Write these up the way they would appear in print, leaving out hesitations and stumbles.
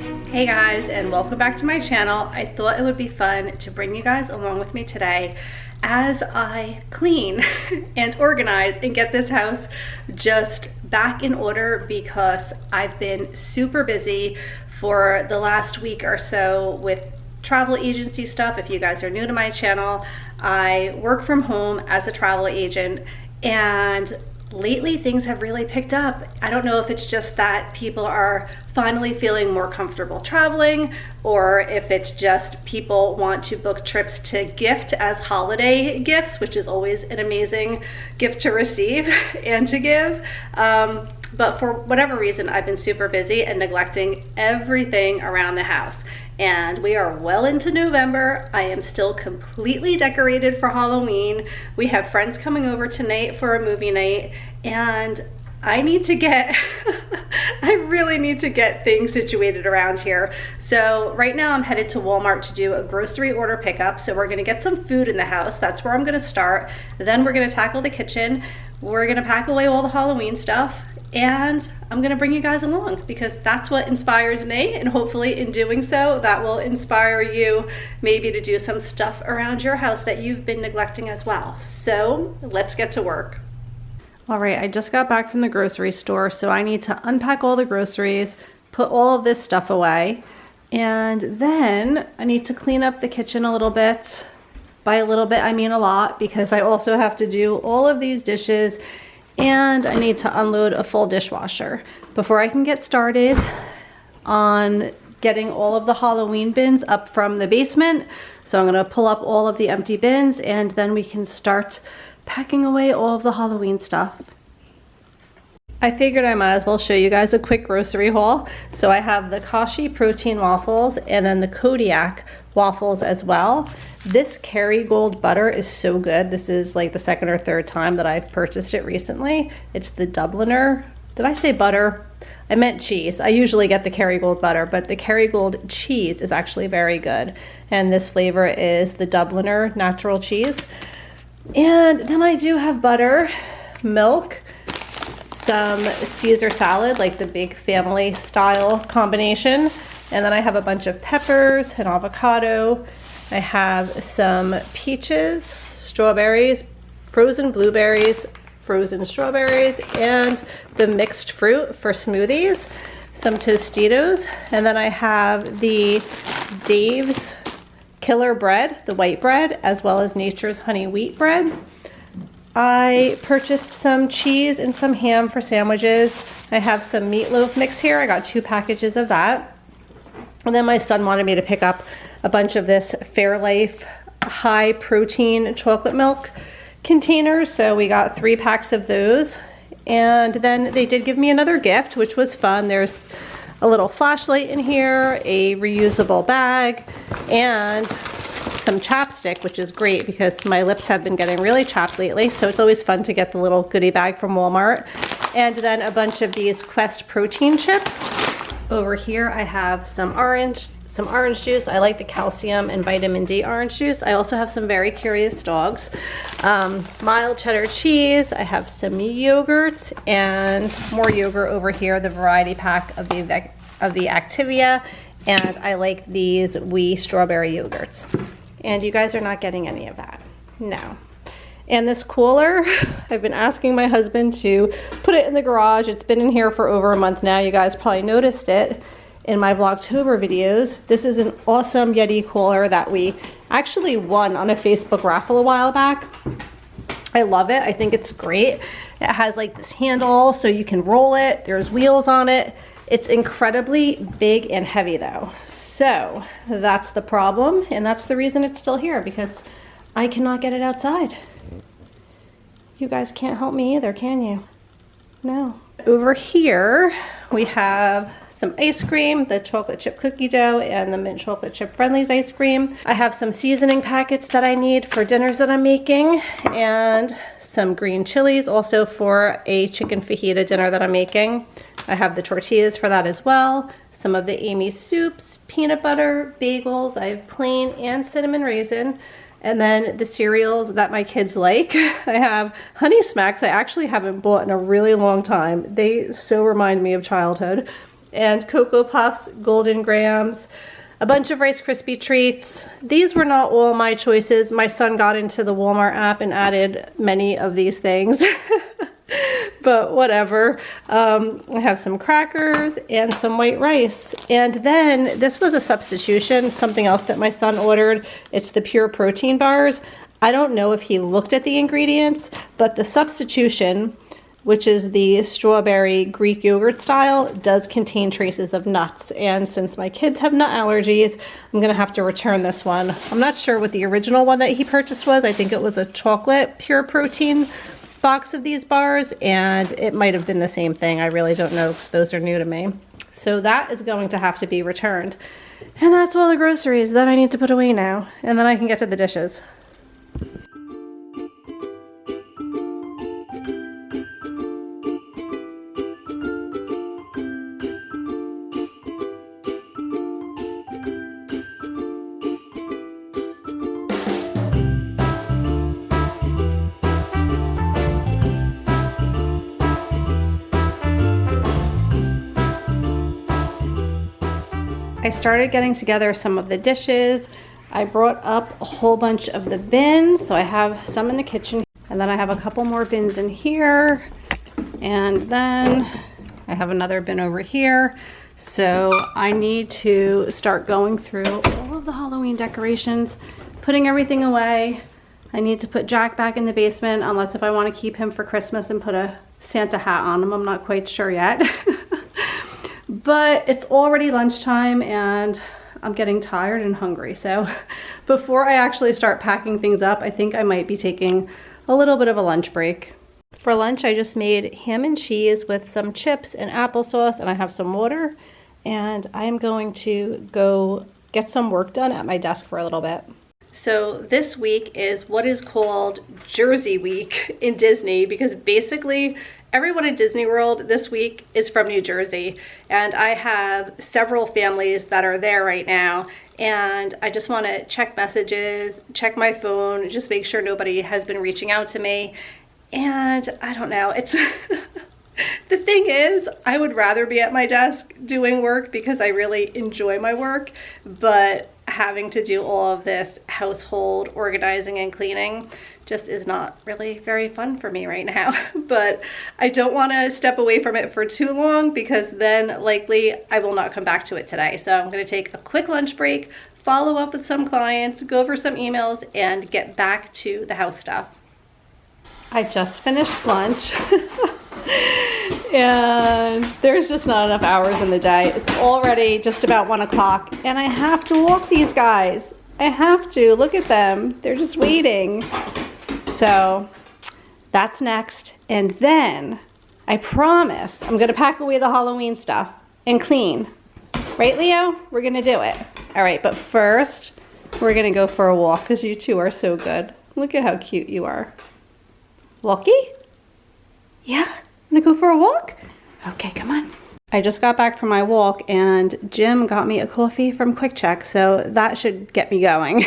Hey guys, and welcome back to my channel. I thought it would be fun to bring you guys along with me today as I clean and organize and get this house just back in order, because I've been super busy for the last week or so with travel agency stuff. If you guys are new to my channel, I work from home as a travel agent, and lately things have really picked up. I don't know if it's just that people are finally feeling more comfortable traveling, or if it's just people want to book trips to gift as holiday gifts, which is always an amazing gift to receive and to give. But for whatever reason, I've been super busy and neglecting everything around the house. And we are well into November. I am still completely decorated for Halloween. We have friends coming over tonight for a movie night, and I need to get, I really need to get things situated around here. So right now I'm headed to Walmart to do a grocery order pickup. So we're gonna get some food in the house. That's where I'm gonna start. Then we're gonna tackle the kitchen. We're gonna pack away all the Halloween stuff, and I'm gonna bring you guys along because that's what inspires me, and hopefully in doing so, that will inspire you maybe to do some stuff around your house that you've been neglecting as well. So let's get to work. All right, I just got back from the grocery store, so I need to unpack all the groceries, put all of this stuff away, and then I need to clean up the kitchen a little bit. By a little bit, I mean a lot, because I also have to do all of these dishes, and I need to unload a full dishwasher before I can get started on getting all of the Halloween bins up from the basement. So I'm gonna pull up all of the empty bins, and then we can start packing away all of the Halloween stuff. I figured I might as well show you guys a quick grocery haul. So I have the Kashi protein waffles and then the Kodiak waffles as well. This Kerrygold butter is so good. This is like the second or third time that I've purchased it recently. It's the Dubliner. Did I say butter? I meant cheese. I usually get the Kerrygold butter, but the Kerrygold cheese is actually very good. And this flavor is the Dubliner natural cheese. And then I do have butter, milk, some Caesar salad, like the big family style combination. And then I have a bunch of peppers and avocado. I have some peaches, strawberries, frozen blueberries, frozen strawberries, and the mixed fruit for smoothies, some Tostitos. And then I have the Dave's Killer bread, the white bread, as well as Nature's honey wheat bread. I purchased some cheese and some ham for sandwiches. I have some meatloaf mix here. I got 2 packages of that. And then my son wanted me to pick up a bunch of this Fairlife high protein chocolate milk containers. So we got 3 packs of those. And then they did give me another gift, which was fun. There's a little flashlight in here, a reusable bag, and some chapstick, which is great because my lips have been getting really chapped lately. So it's always fun to get the little goodie bag from Walmart. And then a bunch of these Quest protein chips. Over here I have some orange juice. I like the calcium and vitamin D orange juice. I also have some Very Curious Dogs. Mild cheddar cheese. I have some yogurt and more yogurt over here, the variety pack of the Activia. And I like these wee strawberry yogurts. And you guys are not getting any of that. No. And this cooler, I've been asking my husband to put it in the garage. It's been in here for over a month now. You guys probably noticed it in my Vlogtober videos. This is an awesome Yeti cooler that we actually won on a Facebook raffle a while back. I love it. I think it's great. It has like this handle so you can roll it. There's wheels on it. It's incredibly big and heavy though. So that's the problem, and that's the reason it's still here, because I cannot get it outside. You guys can't help me either, can you? No. Over here we have some ice cream, the chocolate chip cookie dough and the mint chocolate chip Friendly's ice cream. I have some seasoning packets that I need for dinners that I'm making, and some green chilies also for a chicken fajita dinner that I'm making. I have the tortillas for that as well. Some of the Amy soups, peanut butter, bagels. I have plain and cinnamon raisin. And then the cereals that my kids like. I have Honey Smacks. I actually haven't bought in a really long time. They so remind me of childhood. and Cocoa Puffs, Golden Grams, a bunch of Rice Krispie treats. These were not all my choices. My son got into the Walmart app and added many of these things. But whatever. I have some crackers and some white rice. And then this was a substitution, something else that my son ordered. It's the pure protein bars. I don't know if he looked at the ingredients, but the substitution, which is the strawberry Greek yogurt style, does contain traces of nuts. And since my kids have nut allergies, I'm gonna have to return this one. I'm not sure what the original one that he purchased was. I think it was a chocolate pure protein box of these bars, and it might have been the same thing. I really don't know because those are new to me. So that is going to have to be returned. And that's all the groceries that I need to put away now. And then I can get to the dishes. I started getting together some of the dishes. I brought up a whole bunch of the bins. So I have some in the kitchen, and then I have a couple more bins in here. And then I have another bin over here. So I need to start going through all of the Halloween decorations, putting everything away. I need to put Jack back in the basement, unless if I want to keep him for Christmas and put a Santa hat on him. I'm not quite sure yet. But it's already lunchtime and I'm getting tired and hungry. So before I actually start packing things up, I think I might be taking a little bit of a lunch break. For lunch, I just made ham and cheese with some chips and applesauce, and I have some water. And I'm going to go get some work done at my desk for a little bit. So this week is what is called Jersey Week in Disney, because basically everyone at Disney World this week is from New Jersey, and I have several families that are there right now, and I just want to check messages, check my phone, just make sure nobody has been reaching out to me. And I don't know, it's the thing is, I would rather be at my desk doing work because I really enjoy my work, but having to do all of this household organizing and cleaning just is not really very fun for me right now. But I don't want to step away from it for too long, because then likely I will not come back to it today. So I'm going to take a quick lunch break, follow up with some clients, go over some emails, and get back to the house stuff. I just finished lunch. And there's just not enough hours in the day. It's already just about 1 o'clock, and I have to walk these guys. I have to. Look at them. They're just waiting. So that's next. And then I promise I'm going to pack away the Halloween stuff and clean. Right, Leo? We're going to do it. All right, but first we're going to go for a walk because you two are so good. Look at how cute you are. Walkie? Yeah? Wanna go for a walk? Okay, come on. I just got back from my walk, and Jim got me a coffee from Quick Check, so that should get me going.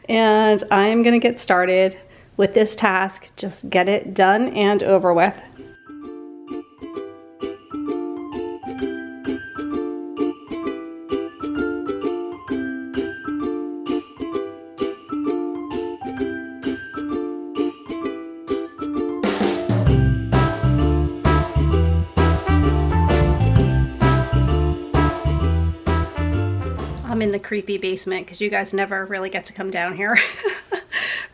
And I'm gonna get started with this task, just get it done and over with. I'm in the creepy basement because you guys never really get to come down here.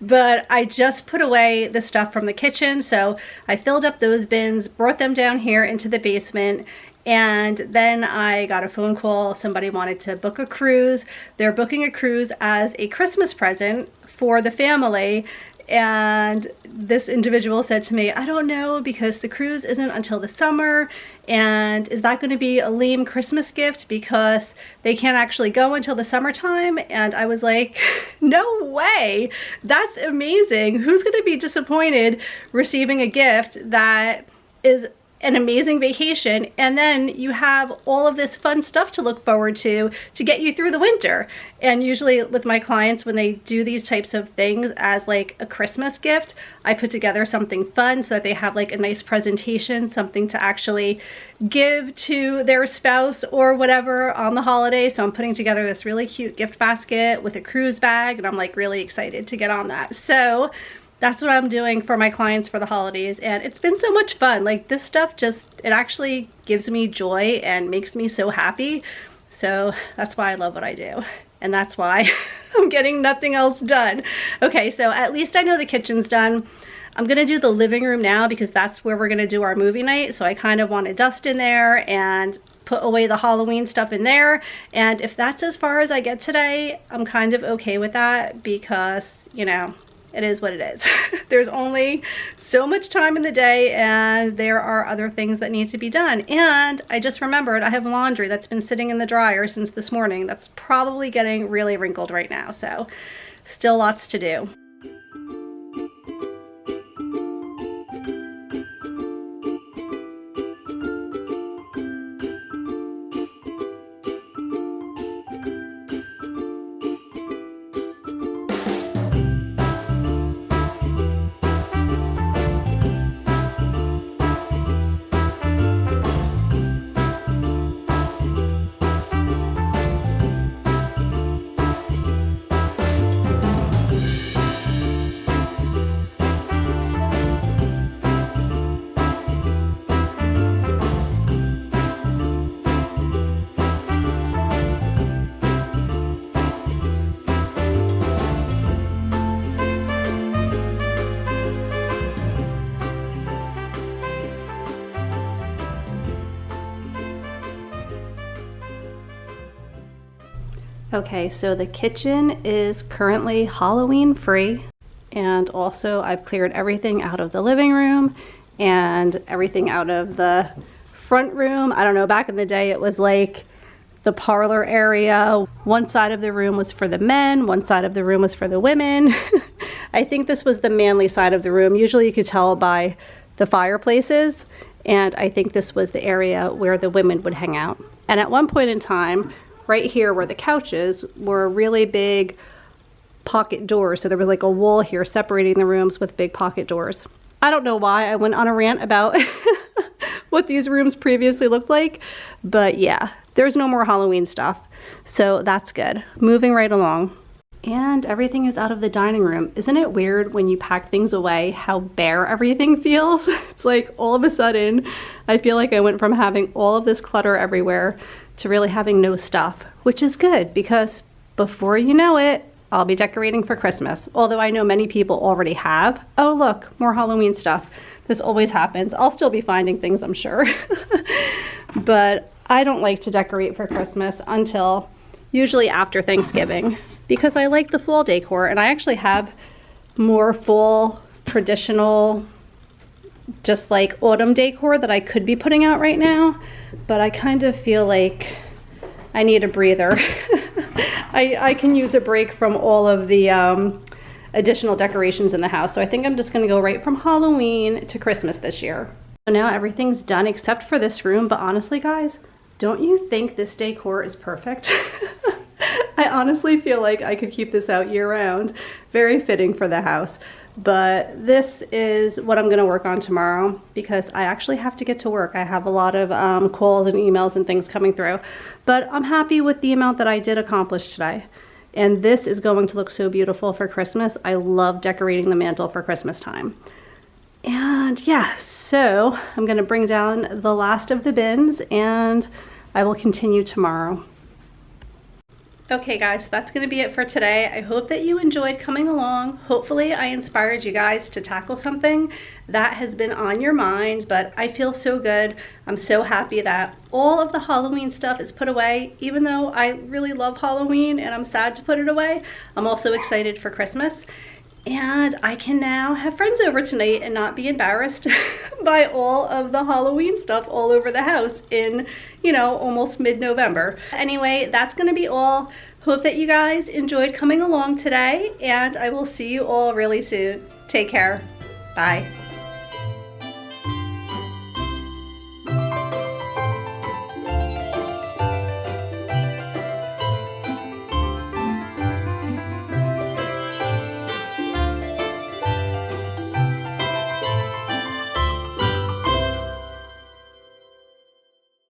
But I just put away the stuff from the kitchen, so I filled up those bins, brought them down here into the basement, and then I got a phone call. Somebody wanted to book a cruise. They're booking a cruise as a Christmas present for the family. And this individual said to me, I don't know, because the cruise isn't until the summer, and is that going to be a lame Christmas gift because they can't actually go until the summertime? And I was like, no way, that's amazing. Who's going to be disappointed receiving a gift that is an amazing vacation, and then you have all of this fun stuff to look forward to get you through the winter. And usually with my clients, when they do these types of things as like a Christmas gift, I put together something fun so that they have like a nice presentation, something to actually give to their spouse or whatever on the holiday. So I'm putting together this really cute gift basket with a cruise bag, and I'm like really excited to get on that. So that's what I'm doing for my clients for the holidays, and it's been so much fun. Like, this stuff just, it actually gives me joy and makes me so happy. So that's why I love what I do, and that's why I'm getting nothing else done. Okay, so at least I know the kitchen's done. I'm gonna do the living room now because that's where we're gonna do our movie night. So I kind of want to dust in there and put away the Halloween stuff in there. And if that's as far as I get today, I'm kind of okay with that because, you know, it is what it is. There's only so much time in the day, and there are other things that need to be done. And I just remembered I have laundry that's been sitting in the dryer since this morning. That's probably getting really wrinkled right now. So still lots to do. Okay, so the kitchen is currently Halloween free, and also I've cleared everything out of the living room and everything out of the front room. I don't know, back in the day it was like the parlor area. One side of the room was for the men, one side of the room was for the women. I think this was the manly side of the room. Usually you could tell by the fireplaces, and I think this was the area where the women would hang out. And at one point in time, right here where the couches were really big pocket doors. So there was like a wall here separating the rooms with big pocket doors. I don't know why I went on a rant about what these rooms previously looked like, but yeah, there's no more Halloween stuff. So that's good. Moving right along. And everything is out of the dining room. Isn't it weird when you pack things away how bare everything feels? It's like all of a sudden, I feel like I went from having all of this clutter everywhere to really having no stuff, which is good because before you know it, I'll be decorating for Christmas. Although I know many people already have. Oh look, more Halloween stuff. This always happens. I'll still be finding things, I'm sure. But I don't like to decorate for Christmas until usually after Thanksgiving because I like the fall decor, and I actually have more fall traditional just like autumn decor that I could be putting out right now, but I kind of feel like I need a breather. I can use a break from all of the additional decorations in the house, so I think I'm just going to go right from Halloween to Christmas this year. So now everything's done except for this room, but honestly guys, don't you think this decor is perfect? I honestly feel like I could keep this out year round. Very fitting for the house. But this is what I'm going to work on tomorrow because I actually have to get to work. I have a lot of calls and emails and things coming through. But I'm happy with the amount that I did accomplish today. And this is going to look so beautiful for Christmas. I love decorating the mantle for Christmas time. And yeah, so I'm going to bring down the last of the bins and I will continue tomorrow. Okay guys, so that's going to be it for today. I hope that you enjoyed coming along. Hopefully I inspired you guys to tackle something that has been on your mind, but I feel so good. I'm so happy that all of the Halloween stuff is put away. Even though I really love Halloween and I'm sad to put it away, I'm also excited for Christmas. And I can now have friends over tonight and not be embarrassed by all of the Halloween stuff all over the house in, you know, almost mid-November. Anyway, that's going to be all. Hope that you guys enjoyed coming along today, and I will see you all really soon. Take care. Bye.